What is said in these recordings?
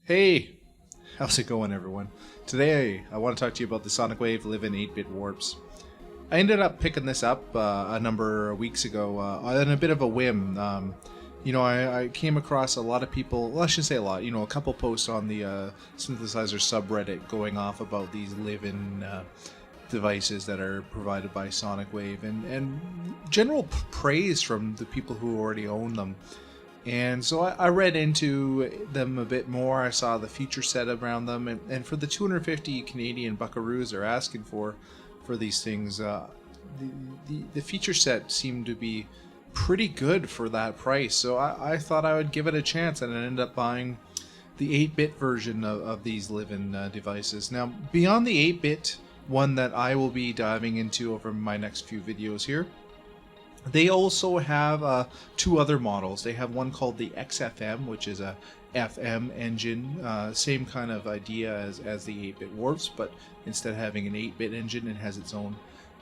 Hey, how's it going, everyone? Today I want to talk to you about the Sonicwave Liven 8bit warps. I ended up picking this up a number of weeks ago on a bit of a whim. I came across a lot of people, well, I shouldn't say a lot, a couple posts on the synthesizer subreddit going off about these Liven devices that are provided by Sonicwave and general praise from the people who already own them. And so I read into them a bit more. I saw the feature set around them, and for the 250 Canadian buckaroos they're asking for these things, the feature set seemed to be pretty good for that price. So I thought I would give it a chance, and I ended up buying the 8-bit version of these Liven devices. Now, beyond the 8-bit one that I will be diving into over my next few videos here, they also have two other models. They have one called the XFM, which is a FM engine, same kind of idea as the 8-bit warps, but instead of having an 8-bit engine, it has its own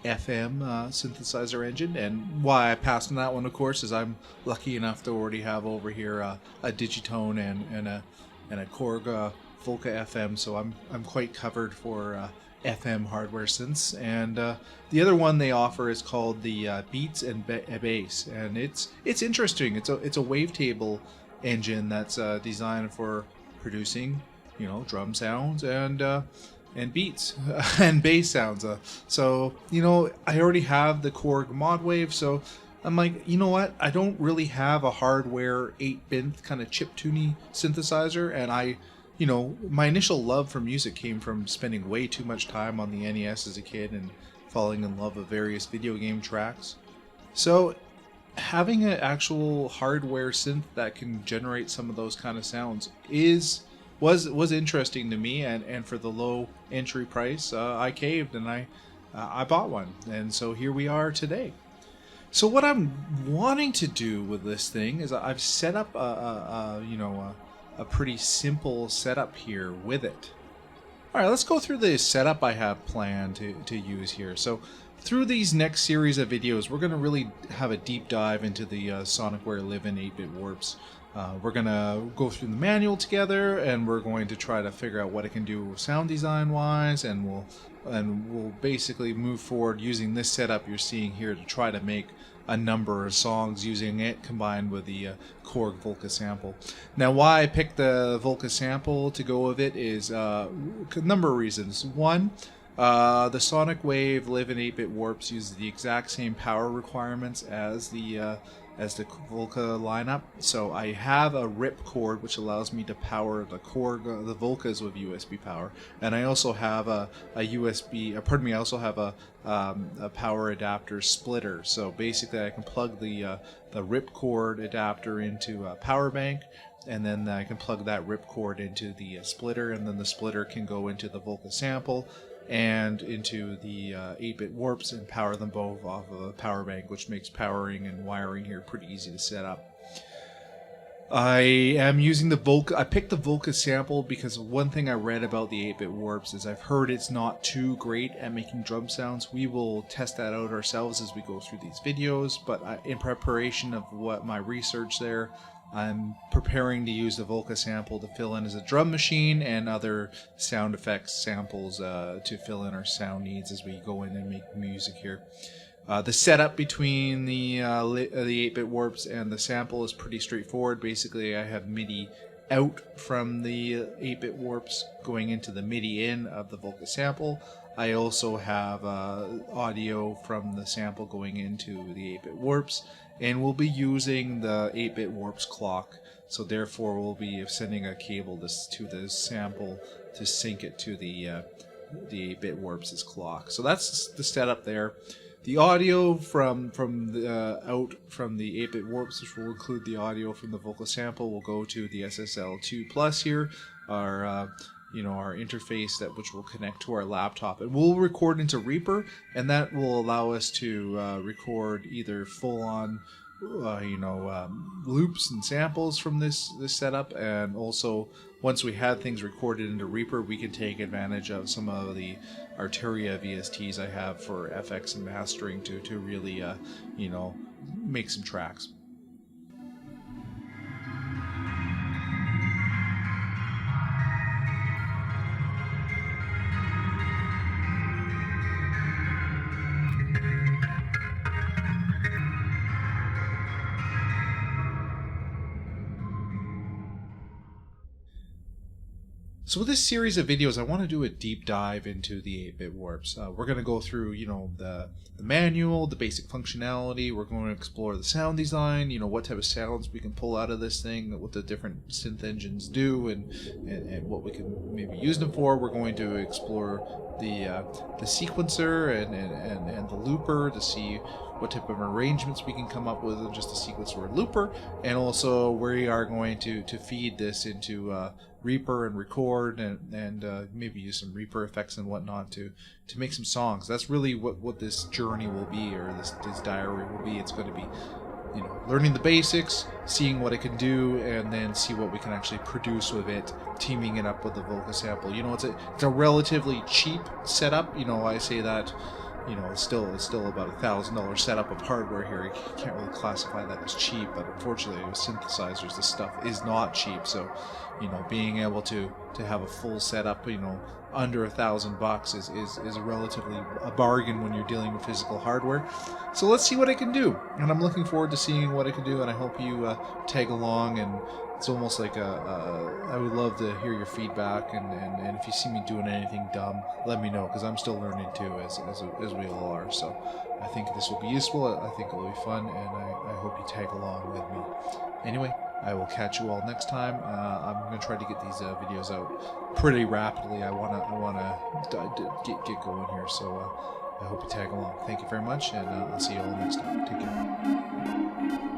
FM synthesizer engine. And why I passed on that one, of course, is I'm lucky enough to already have over here a Digitone and a Korg Volca FM, so I'm quite covered for FM hardware synths. And the other one they offer is called the Beats and Bass, and it's interesting. It's a wavetable engine that's designed for producing drum sounds and beats and bass sounds. So I already have the Korg Modwave, so I'm like, you know what? I don't really have a hardware 8-bit kind of chiptune synthesizer, and my initial love for music came from spending way too much time on the NES as a kid and falling in love with various video game tracks. So having an actual hardware synth that can generate some of those kind of sounds was interesting to me, and for the low entry price, I caved and I bought one, and so here we are today. So what I'm wanting to do with this thing is I've set up a pretty simple setup here with it. Alright, let's go through the setup I have planned to use here. So through these next series of videos, we're going to really have a deep dive into the Sonicwave Liven 8-bit warps. We're going to go through the manual together, and we're going to try to figure out what it can do sound design wise, and we'll basically move forward using this setup you're seeing here to try to make a number of songs using it combined with the Korg Volca sample. Now, why I picked the Volca sample to go with it is a number of reasons. One, the Sonicwave Liven 8-bit warps use the exact same power requirements as the Volca lineup. So I have a RIP cord which allows me to power the Korg, the Volcas with USB power, and I also have a power adapter splitter. So basically, I can plug the RIP cord adapter into a power bank, and then I can plug that RIP cord into the splitter, and then the splitter can go into the Volca sample and into the 8-bit warps and power them both off of a power bank, which makes powering and wiring here pretty easy to set up. I am using the Volca. I picked the Volca sample because one thing I read about the 8-bit warps is I've heard it's not too great at making drum sounds. We will test that out ourselves as we go through these videos, but in preparation of what my research there, I'm preparing to use the Volca sample to fill in as a drum machine and other sound effects samples to fill in our sound needs as we go in and make music here. The setup between the 8-bit warps and the sample is pretty straightforward. Basically, I have MIDI out from the 8-bit warps going into the MIDI in of the Volca sample. I also have audio from the sample going into the 8-bit warps, and we'll be using the 8-bit warps clock. So therefore, we'll be sending a cable to the sample to sync it to the 8-bit warps' clock. So that's the setup there. The audio from the 8-bit warps, which will include the audio from the Volca sample, will go to the SSL2 Plus here, our interface which will connect to our laptop, and we'll record into Reaper, and that will allow us to record either full-on loops and samples from this setup, and also once we have things recorded into Reaper, we can take advantage of some of the Arturia VSTs I have for FX and mastering to really make some tracks. So with this series of videos, I want to do a deep dive into the 8-bit warps. We're going to go through, the manual, the basic functionality. We're going to explore the sound design, what type of sounds we can pull out of this thing, what the different synth engines do, and what we can maybe use them for. We're going to explore the sequencer and the looper to see what type of arrangements we can come up with in just a sequencer or looper, and also we are going to feed this into Reaper and record and maybe use some Reaper effects and whatnot to make some songs. That's really what this journey will be, or this diary will be. It's going to be learning the basics, seeing what it can do, and then see what we can actually produce with it, teaming it up with the vocal sample. It's a relatively cheap setup. I say that it's still about $1,000 setup of hardware here. You can't really classify that as cheap, but unfortunately with synthesizers this stuff is not cheap. So being able to have a full setup under $1,000 is relatively a bargain when you're dealing with physical hardware. So let's see what it can do, and I'm looking forward to seeing what it can do, and I hope you tag along. And it's almost like I would love to hear your feedback, and if you see me doing anything dumb, let me know, because I'm still learning too, as we all are. So I think this will be useful, I think it will be fun, and I hope you tag along with me. Anyway, I will catch you all next time. I'm going to try to get these videos out pretty rapidly. I want to get going here, so I hope you tag along. Thank you very much, and I'll see you all next time. Take care.